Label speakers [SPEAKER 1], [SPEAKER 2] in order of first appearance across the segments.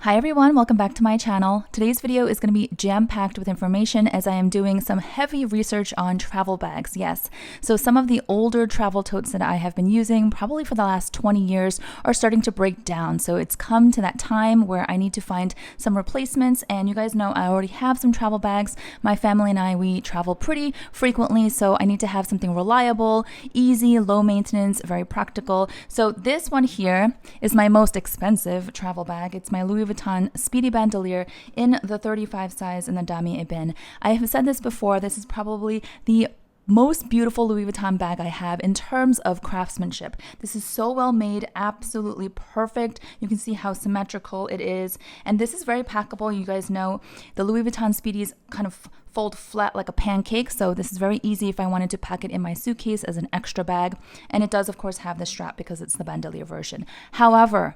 [SPEAKER 1] Hi everyone, welcome back to my channel. Today's video is going to be jam-packed with information as I am doing some heavy research on travel bags. Yes, so some of the older travel totes that I have been using probably for the last 20 years are starting to break down. So it's come to that time where I need to find some replacements, and you guys know I already have some travel bags. My family and I, we travel pretty frequently, so I need to have something reliable, easy, low maintenance, very practical. So this one here is my most expensive travel bag. It's my Louis Vuitton Speedy Bandolier in the 35 size in the damier bin. I have said this before, this is probably the most beautiful Louis Vuitton bag I have in terms of craftsmanship. This is so well made, absolutely perfect. You can see how symmetrical it is, and this is very packable. You guys know the Louis Vuitton Speedies kind of fold flat like a pancake, so this is very easy if I wanted to pack it in my suitcase as an extra bag. And it does of course have the strap because it's the bandolier version. However,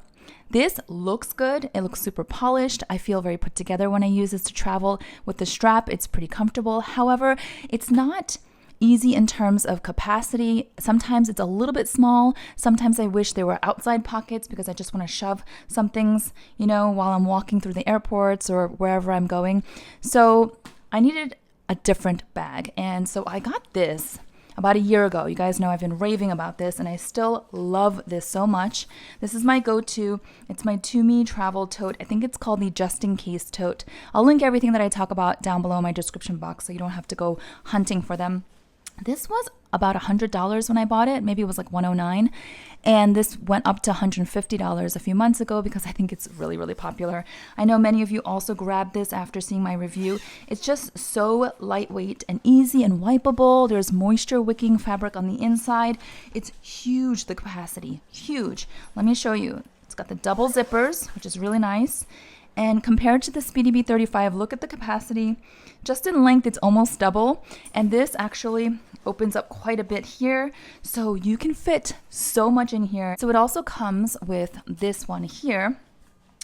[SPEAKER 1] this looks good. It looks super polished. I feel very put together when I use this to travel. With the strap, it's pretty comfortable. However, it's not easy in terms of capacity. Sometimes it's a little bit small. Sometimes I wish there were outside pockets because I just want to shove some things, you know, while I'm walking through the airports or wherever I'm going. So I needed a different bag. And so I got this about a year ago. You guys know I've been raving about this and I still love this so much. This is my go-to. It's my Tumi travel tote. I think it's called the Just In Case tote. I'll link everything that I talk about down below in my description box so you don't have to go hunting for them. This was about $100 when I bought it. Maybe it was like $109. And this went up to $150 a few months ago because I think it's really, really popular. I know many of you also grabbed this after seeing my review. It's just so lightweight and easy and wipeable. There's moisture wicking fabric on the inside. It's huge, the capacity, huge. Let me show you. It's got the double zippers, which is really nice. And compared to the Speedy B35, look at the capacity. Just in length, it's almost double. And this actually opens up quite a bit here. So you can fit so much in here. So it also comes with this one here,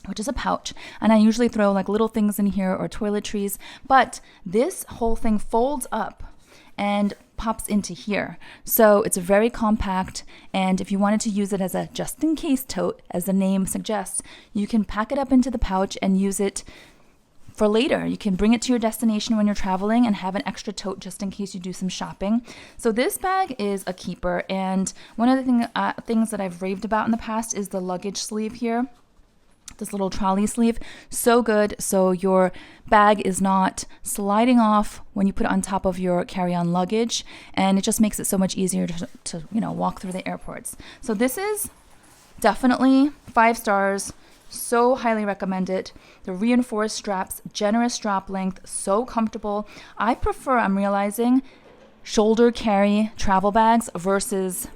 [SPEAKER 1] which is a pouch. And I usually throw like little things in here or toiletries. But this whole thing folds up and pops into here. So it's very compact, and if you wanted to use it as a just-in-case tote, as the name suggests, you can pack it up into the pouch and use it for later. You can bring it to your destination when you're traveling and have an extra tote just in case you do some shopping. So this bag is a keeper, and one of the things that I've raved about in the past is the luggage sleeve here. This little trolley sleeve, so good, so your bag is not sliding off when you put it on top of your carry-on luggage, and it just makes it so much easier to you know, walk through the airports. So this is definitely 5 stars. So highly recommend it. The reinforced straps, generous strap length, so comfortable. I prefer, I'm realizing, shoulder carry travel bags versus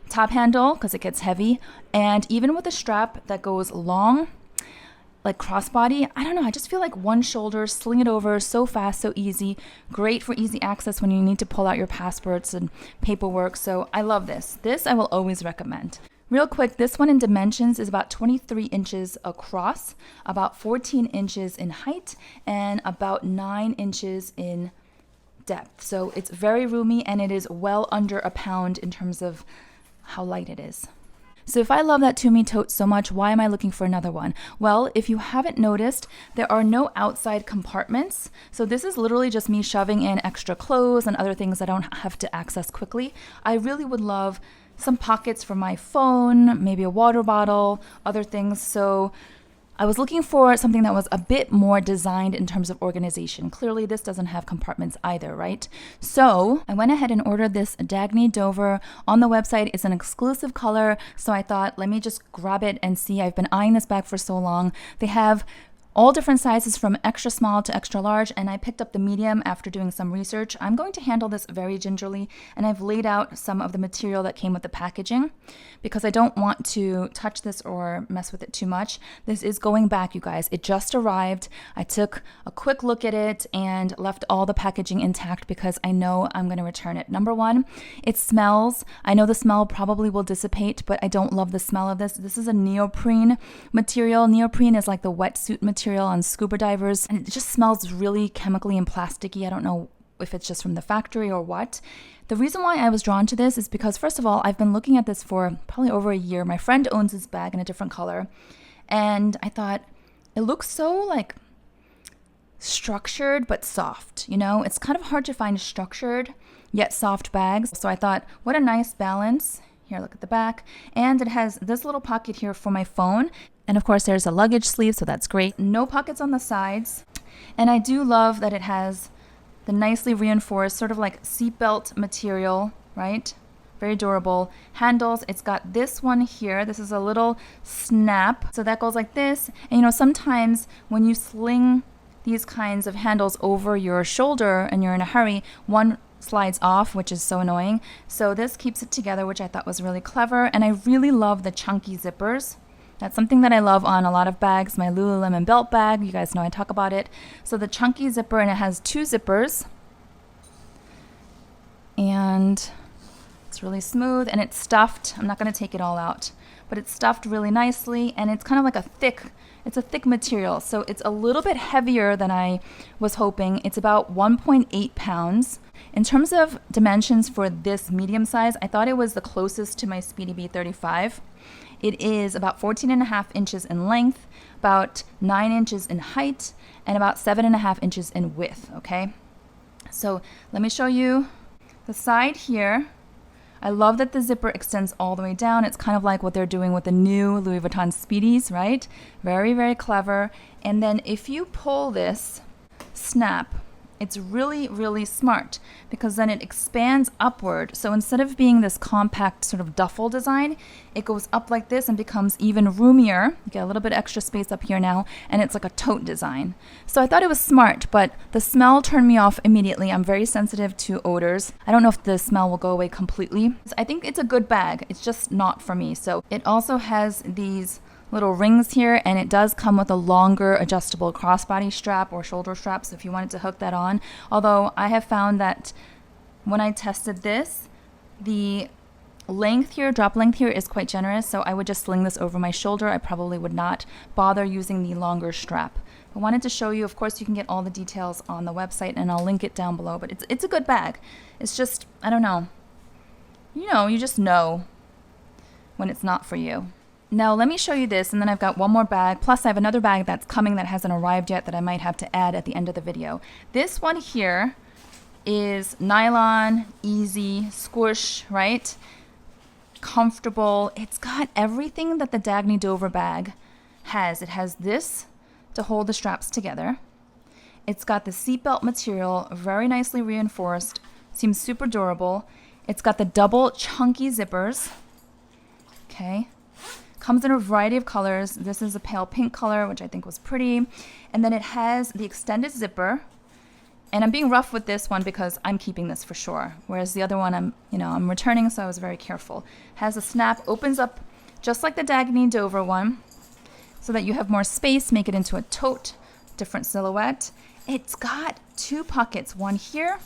[SPEAKER 1] top handle because it gets heavy. And even with a strap that goes long, like crossbody, I don't know, I just feel like one shoulder, sling it over, so fast, so easy, great for easy access when you need to pull out your passports and paperwork. So I love this. This I will always recommend. Real quick, this one in dimensions is about 23 inches across, about 14 inches in height, and about 9 inches in depth. So it's very roomy, and it is well under a pound in terms of how light it is. So if I love that Tumi tote so much, why am I looking for another one? Well, if you haven't noticed, there are no outside compartments. So this is literally just me shoving in extra clothes and other things I don't have to access quickly. I really would love some pockets for my phone, maybe a water bottle, other things. So I was looking for something that was a bit more designed in terms of organization. Clearly, this doesn't have compartments either, right? So I went ahead and ordered this Dagne Dover on the website. It's an exclusive color, so I thought, let me just grab it and see. I've been eyeing this bag for so long. They have all different sizes from extra small to extra large, and I picked up the medium after doing some research. I'm going to handle this very gingerly, and I've laid out some of the material that came with the packaging because I don't want to touch this or mess with it too much. This is going back, you guys. It just arrived. I took a quick look at it and left all the packaging intact because I know I'm going to return it. Number one, it smells. I know the smell probably will dissipate, but I don't love the smell of this. This is a neoprene material. Neoprene is like the wetsuit material on scuba divers, and it just smells really chemically and plasticky. I don't know if it's just from the factory or what. The reason why I was drawn to this is because, first of all, I've been looking at this for probably over a year. My friend owns this bag in a different color, and I thought, It looks so like structured but soft, you know? It's kind of hard to find structured yet soft bags. So I thought, what a nice balance. Here, look at the back. And it has this little pocket here for my phone. And of course, there's a luggage sleeve, so that's great. No pockets on the sides. And I do love that it has the nicely reinforced sort of like seatbelt material, right? Very durable. Handles, it's got this one here. This is a little snap. So that goes like this. And you know, sometimes when you sling these kinds of handles over your shoulder and you're in a hurry, one slides off, which is so annoying. So this keeps it together, which I thought was really clever. And I really love the chunky zippers. That's something that I love on a lot of bags. My Lululemon belt bag, you guys know I talk about it. So the chunky zipper, and it has 2 zippers. And it's really smooth, and it's stuffed. I'm not going to take it all out, but it's stuffed really nicely, and it's kind of like it's a thick material. So it's a little bit heavier than I was hoping. It's about 1.8 pounds. In terms of dimensions for this medium size, I thought it was the closest to my Speedy B35. It is about 14.5 inches in length, about 9 inches in height, and about 7.5 inches in width, okay? So let me show you the side here. I love that the zipper extends all the way down. It's kind of like what they're doing with the new Louis Vuitton Speedies, right? Very, very clever. And then if you pull this snap, it's really, really smart because then it expands upward. So instead of being this compact sort of duffel design, it goes up like this and becomes even roomier. You get a little bit extra space up here now, and it's like a tote design. So I thought it was smart, but the smell turned me off immediately. I'm very sensitive to odors. I don't know if the smell will go away completely. I think it's a good bag. It's just not for me. So it also has these little rings here, and it does come with a longer adjustable crossbody strap or shoulder strap, so if you wanted to hook that on. Although I have found that when I tested this, the length here, drop length here, is quite generous, so I would just sling this over my shoulder. I probably would not bother using the longer strap. I wanted to show you. Of course, you can get all the details on the website, and I'll link it down below, but it's a good bag. It's just, I don't know. You know, you just know when it's not for you. Now let me show you this, and then I've got one more bag. Plus I have another bag that's coming that hasn't arrived yet that I might have to add at the end of the video. This one here is nylon, easy, squish, right? Comfortable. It's got everything that the Dagne Dover bag has. It has this to hold the straps together. It's got the seatbelt material, very nicely reinforced. Seems super durable. It's got the double chunky zippers. Okay. Comes in a variety of colors. This is a pale pink color, which I think was pretty. And then it has the extended zipper. And I'm being rough with this one because I'm keeping this for sure. Whereas the other one I'm returning, so I was very careful. Has a snap, opens up just like the Dagne Dover one, so that you have more space, make it into a tote, different silhouette. It's got 2 pockets, one here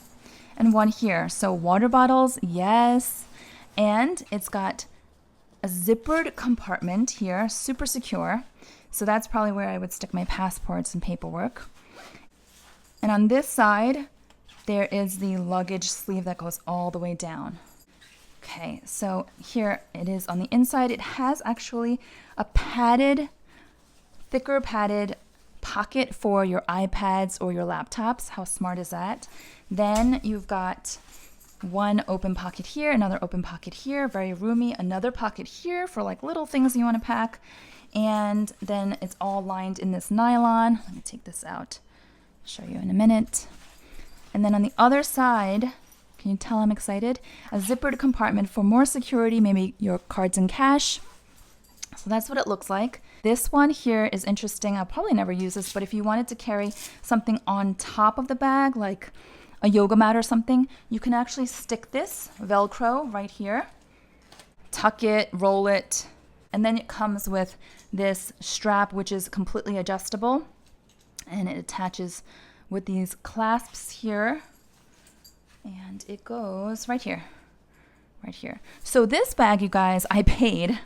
[SPEAKER 1] and one here. So water bottles, yes. And it's got a zippered compartment here, super secure. So that's probably where I would stick my passports and paperwork. And on this side, there is the luggage sleeve that goes all the way down. Okay, so here it is on the inside. It has actually a thicker padded pocket for your iPads or your laptops. How smart is that? Then you've got one open pocket here, another open pocket here, very roomy, another pocket here for like little things you want to pack. And then it's all lined in this nylon. Let me take this out, show you in a minute. And then on the other side, can you tell I'm excited? A zippered compartment for more security, maybe your cards and cash. So that's what it looks like. This one here is interesting. I'll probably never use this, but if you wanted to carry something on top of the bag, like a yoga mat or something, you can actually stick this Velcro right here, tuck it, roll it, and then it comes with this strap, which is completely adjustable, and it attaches with these clasps here, and it goes right here, right here. So this bag, you guys, I paid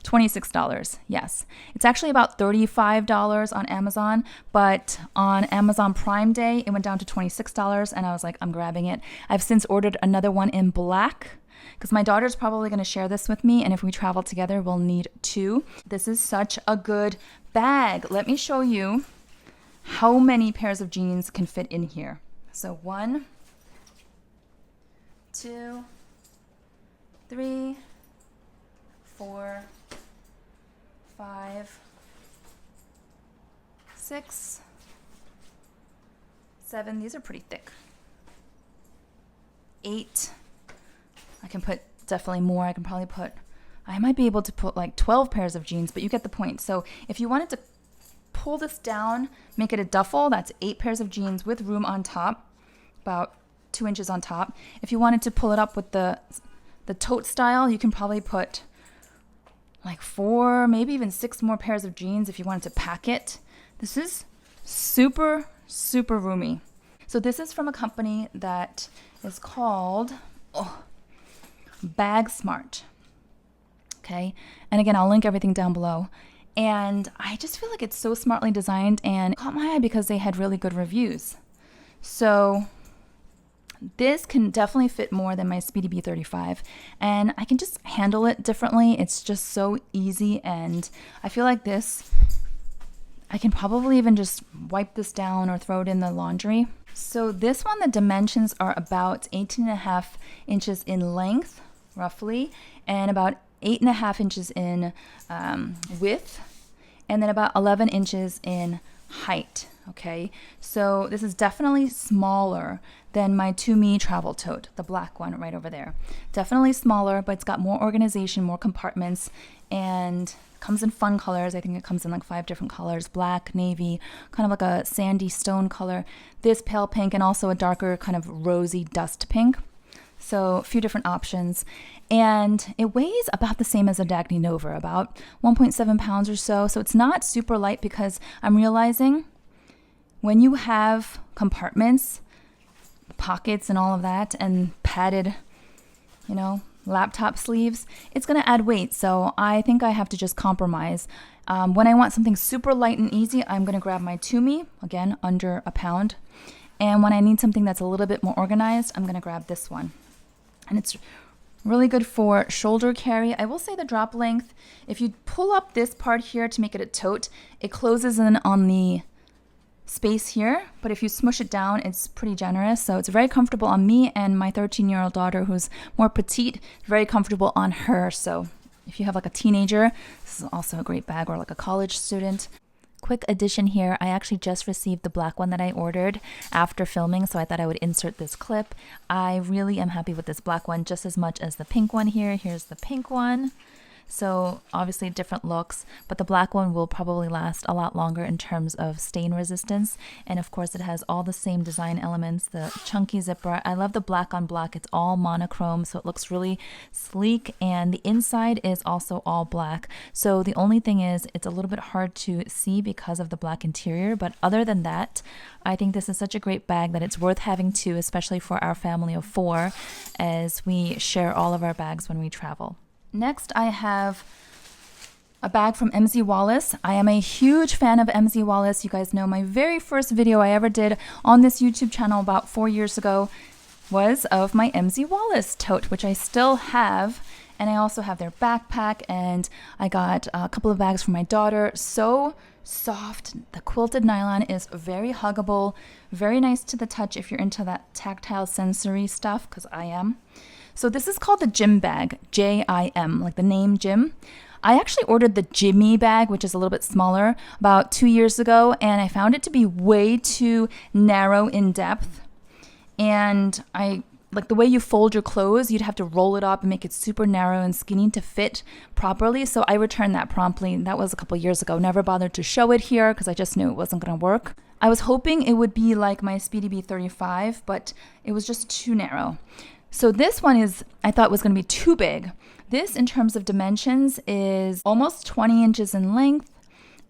[SPEAKER 1] $26. Yes, it's actually about $35 on Amazon, but on Amazon Prime Day, it went down to $26, and I was like, I'm grabbing it. I've since ordered another one in black. because my daughter's probably going to share this with me, and if we travel together, we'll need 2. This is such a good bag. Let me show you how many pairs of jeans can fit in here. So 1, 2, 3, 4, 5, 6, 7. These are pretty thick. 8. I can put definitely more. I might be able to put like 12 pairs of jeans, but you get the point. So if you wanted to pull this down, make it a duffel, that's 8 pairs of jeans with room on top, about 2 inches on top. If you wanted to pull it up with the tote style, you can probably put like 4, maybe even 6 more pairs of jeans if you wanted to pack it. This is super, super roomy. So this is from a company that is called Bagsmart. Okay, and again, I'll link everything down below. And I just feel like it's so smartly designed and caught my eye because they had really good reviews. So this can definitely fit more than my Speedy B35, and I can just handle it differently. It's just so easy, and I feel like this, I can probably even just wipe this down or throw it in the laundry. So this one, the dimensions are about 18.5 inches in length, roughly, and about 8.5 inches in width, and then about 11 inches in height. Okay, so this is definitely smaller than my Tumi travel tote, the black one right over there. Definitely smaller, but it's got more organization, more compartments, and comes in fun colors. I think it comes in like 5 different colors: black, navy, kind of like a sandy stone color, this pale pink, and also a darker kind of rosy dust pink. So a few different options. And it weighs about the same as a Dagne Dover, about 1.7 pounds or so. So it's not super light, because I'm realizing when you have compartments, pockets and all of that, and padded, laptop sleeves, it's going to add weight. So I think I have to just compromise. When I want something super light and easy, I'm going to grab my Tumi, again, under a pound. And when I need something that's a little bit more organized, I'm going to grab this one. And it's really good for shoulder carry. I will say the drop length, if you pull up this part here to make it a tote, it closes in on the space here, but if you smush it down, it's pretty generous. So it's very comfortable on me, and my 13-year-old daughter, who's more petite, very comfortable on her. So if you have like a teenager, this is also a great bag, or like a college student. Quick addition here, I actually just received the black one that I ordered after filming, so I thought I would insert this clip. I really am happy with this black one just as much as the pink one here. Here's the pink one. So obviously different looks, but the black one will probably last a lot longer in terms of stain resistance. And of course it has all the same design elements, the chunky zipper. I love the black on black. It's all monochrome, so it looks really sleek, and the inside is also all black. So the only thing is it's a little bit hard to see because of the black interior, but other than that, I think this is such a great bag that it's worth having too, especially for our family of 4, as we share all of our bags when we travel. Next, I have a bag from MZ Wallace. I am a huge fan of MZ Wallace. You guys know my very first video I ever did on this YouTube channel about 4 years ago was of my MZ Wallace tote, which I still have. And I also have their backpack, and I got a couple of bags for my daughter. So soft. The quilted nylon is very huggable, very nice to the touch if you're into that tactile sensory stuff, because I am. So this is called the Jim bag, J-I-M, like the name Jim. I actually ordered the Jimmy bag, which is a little bit smaller, about 2 years ago, and I found it to be way too narrow in depth. And like the way you fold your clothes, you'd have to roll it up and make it super narrow and skinny to fit properly. So I returned that promptly. That was a couple years ago. Never bothered to show it here because I just knew it wasn't going to work. I was hoping it would be like my Speedy B35, but it was just too narrow. So this one I thought was going to be too big. This, in terms of dimensions, is almost 20 inches in length,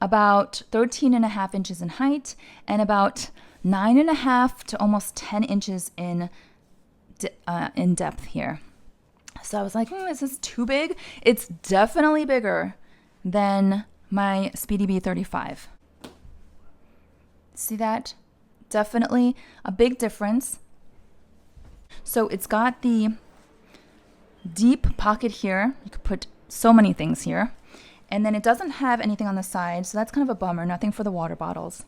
[SPEAKER 1] about 13.5 inches in height, and about 9.5 to almost 10 inches in depth here. So I was like, is this too big? It's definitely bigger than my Speedy B35. See that? Definitely a big difference. So it's got the deep pocket here. You could put so many things here. And then it doesn't have anything on the side, so that's kind of a bummer, nothing for the water bottles.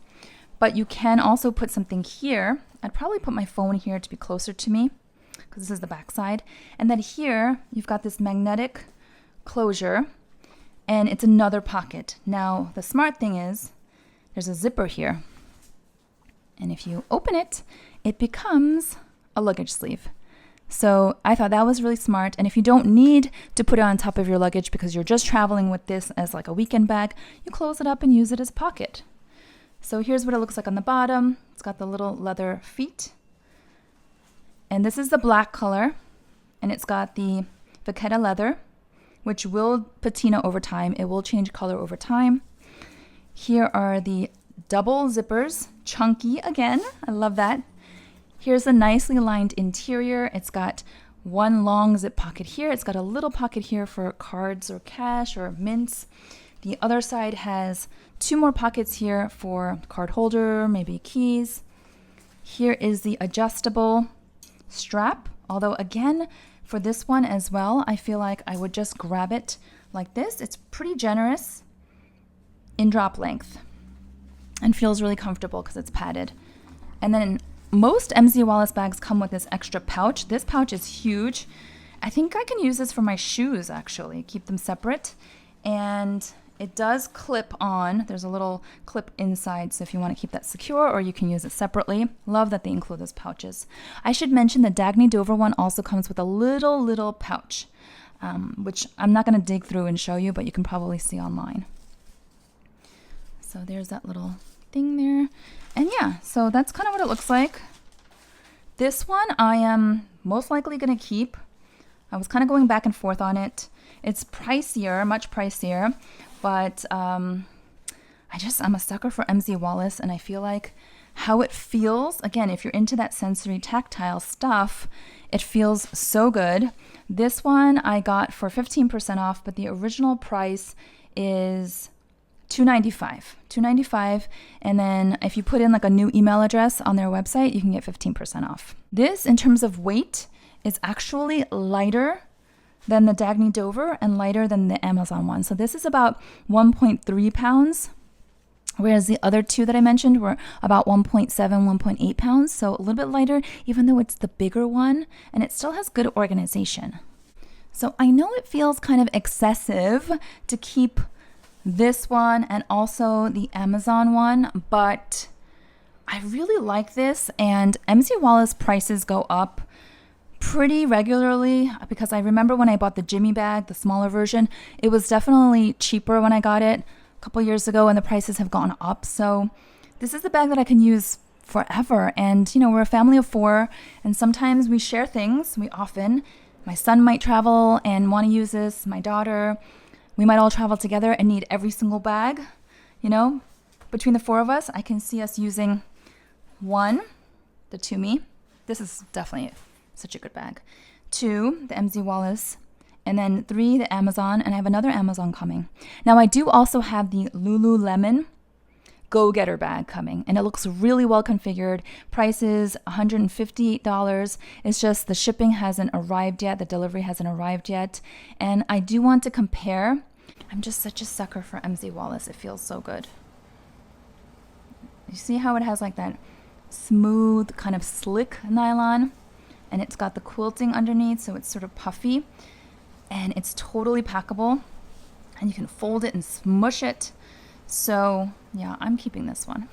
[SPEAKER 1] But you can also put something here. I'd probably put my phone here to be closer to me, because this is the back side. And then here, you've got this magnetic closure, and it's another pocket. Now, the smart thing is, there's a zipper here. And if you open it, it becomes a luggage sleeve. So I thought that was really smart. And if you don't need to put it on top of your luggage because you're just traveling with this as like a weekend bag, you close it up and use it as a pocket. So here's what it looks like on the bottom. It's got the little leather feet. And this is the black color. And it's got the vachetta leather, which will patina over time. It will change color over time. Here are the double zippers, chunky again. I love that. Here's a nicely lined interior. It's got one long zip pocket here. It's got a little pocket here for cards or cash or mints. The other side has two more pockets here for card holder, maybe keys. Here is the adjustable strap. Although again, for this one as well, I feel like I would just grab it like this. It's pretty generous in drop length and feels really comfortable because it's padded. And then most MZ Wallace bags come with this extra pouch. This pouch is huge. I think I can use this for my shoes, actually. Keep them separate. And it does clip on. There's a little clip inside, so if you want to keep that secure, or you can use it separately. Love that they include those pouches. I should mention the Dagne Dover one also comes with a little pouch, which I'm not going to dig through and show you, but you can probably see online. So there's that little thing there. And yeah, so that's kind of what it looks like. This one I am most likely going to keep. I was kind of going back and forth on it. It's pricier, much pricier, but I'm a sucker for MZ Wallace, and I feel like how it feels, again, if you're into that sensory tactile stuff, it feels so good. This one I got for 15% off, but the original price is $295, and then if you put in like a new email address on their website, you can get 15% off. This, in terms of weight, is actually lighter than the Dagne Dover and lighter than the Amazon one. So this is about 1.3 pounds, whereas the other two that I mentioned were about 1.7, 1.8 pounds. So a little bit lighter, even though it's the bigger one, and it still has good organization. So I know it feels kind of excessive to keep this one and also the Amazon one, but I really like this, and MZ Wallace prices go up pretty regularly because I remember when I bought the Jimmy bag, the smaller version, it was definitely cheaper when I got it a couple years ago, and the prices have gone up. So this is the bag that I can use forever. And you know, we're a family of 4, and sometimes we share things. My son might travel and want to use this, my daughter. We might all travel together and need every single bag. You know, between the 4 of us, I can see us using 1, the Tumi. This is definitely such a good bag. 2, the MZ Wallace. And then 3, the Amazon. And I have another Amazon coming. Now, I do also have the Lululemon Go-Getter bag coming, and it looks really well configured. Price is $158. It's just the shipping hasn't arrived yet. The delivery hasn't arrived yet. And I do want to compare. I'm just such a sucker for MZ Wallace. It feels so good. You see how it has like that smooth, kind of slick nylon, and it's got the quilting underneath, so it's sort of puffy, and it's totally packable, and you can fold it and smush it. So yeah, I'm keeping this one.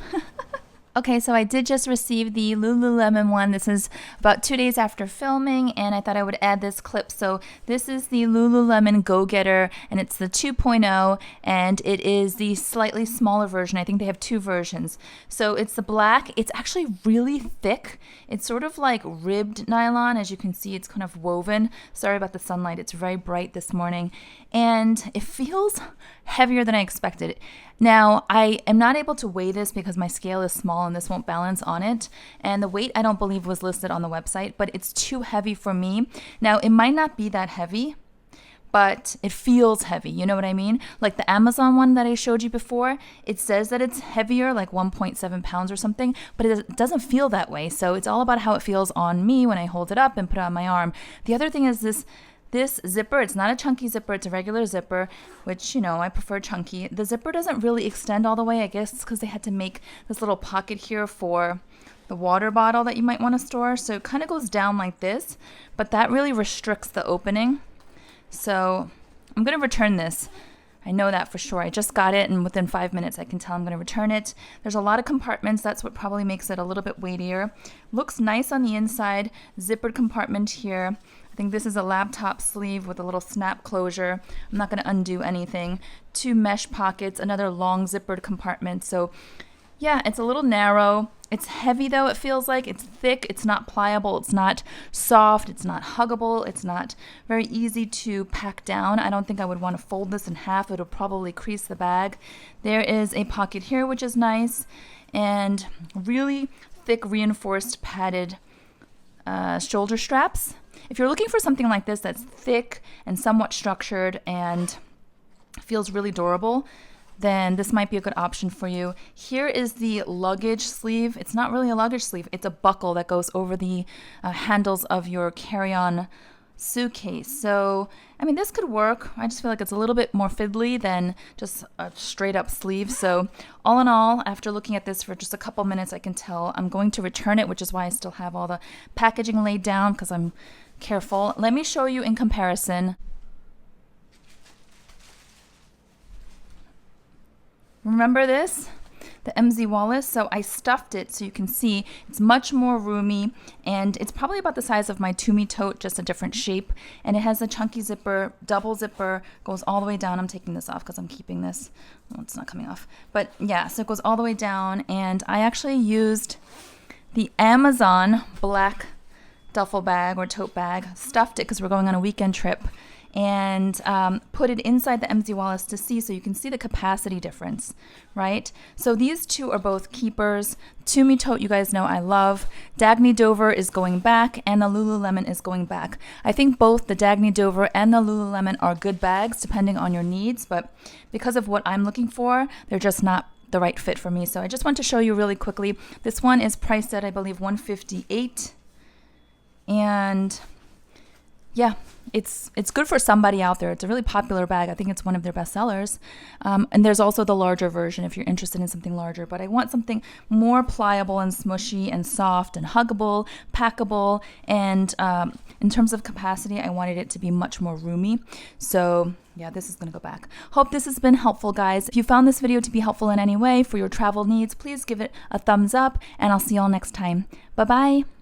[SPEAKER 1] Okay, so I did just receive the Lululemon one. This is about 2 days after filming, and I thought I would add this clip. So this is the Lululemon Go-Getter, and it's the 2.0, and it is the slightly smaller version. I think they have 2 versions. So it's the black. It's actually really thick. It's sort of like ribbed nylon. As you can see, it's kind of woven. Sorry about the sunlight. It's very bright this morning, and it feels heavier than I expected. Now, I am not able to weigh this because my scale is small and this won't balance on it. And the weight, I don't believe, was listed on the website, but it's too heavy for me. Now, it might not be that heavy, but it feels heavy. You know what I mean? Like the Amazon one that I showed you before, it says that it's heavier, like 1.7 pounds or something, but it doesn't feel that way. So it's all about how it feels on me when I hold it up and put it on my arm. The other thing is this This zipper, it's not a chunky zipper, it's a regular zipper, which, you know, I prefer chunky. The zipper doesn't really extend all the way, I guess, because they had to make this little pocket here for the water bottle that you might want to store. So it kind of goes down like this, but that really restricts the opening. So I'm going to return this. I know that for sure. I just got it, and within 5 minutes I can tell I'm going to return it. There's a lot of compartments. That's what probably makes it a little bit weightier. Looks nice on the inside. Zippered compartment here. I think this is a laptop sleeve with a little snap closure. I'm not going to undo anything. 2 mesh pockets, another long zippered compartment. So yeah, it's a little narrow. It's heavy though, it feels like. It's thick, it's not pliable, it's not soft, it's not huggable, it's not very easy to pack down. I don't think I would want to fold this in half. It'll probably crease the bag. There is a pocket here, which is nice, and really thick reinforced padded shoulder straps. If you're looking for something like this that's thick and somewhat structured and feels really durable, then this might be a good option for you. Here is the luggage sleeve. It's not really a luggage sleeve. It's a buckle that goes over the handles of your carry-on suitcase. So, I mean, this could work. I just feel like it's a little bit more fiddly than just a straight up sleeve. So all in all, after looking at this for just a couple minutes, I can tell I'm going to return it, which is why I still have all the packaging laid down because I'm careful. Let me show you in comparison. Remember this? The MZ Wallace? So I stuffed it so you can see it's much more roomy, and it's probably about the size of my Tumi tote, just a different shape. And it has a chunky zipper, double zipper, goes all the way down. I'm taking this off because I'm keeping this. Well, it's not coming off. But yeah, so it goes all the way down, and I actually used the Amazon black duffel bag or tote bag, stuffed it because we're going on a weekend trip, and put it inside the MZ Wallace to see, so you can see the capacity difference, right? So these two are both keepers. Tumi tote, you guys know I love. Dagne Dover is going back, and the Lululemon is going back. I think both the Dagne Dover and the Lululemon are good bags depending on your needs, but because of what I'm looking for, they're just not the right fit for me. So I just want to show you really quickly. This one is priced at, I believe, $158, and yeah, it's good for somebody out there. It's a really popular bag. I think it's one of their best sellers. And there's also the larger version if you're interested in something larger. But I want something more pliable and smushy and soft and huggable, packable. And in terms of capacity, I wanted it to be much more roomy. So yeah, this is going to go back. Hope this has been helpful, guys. If you found this video to be helpful in any way for your travel needs, please give it a thumbs up. And I'll see you all next time. Bye-bye.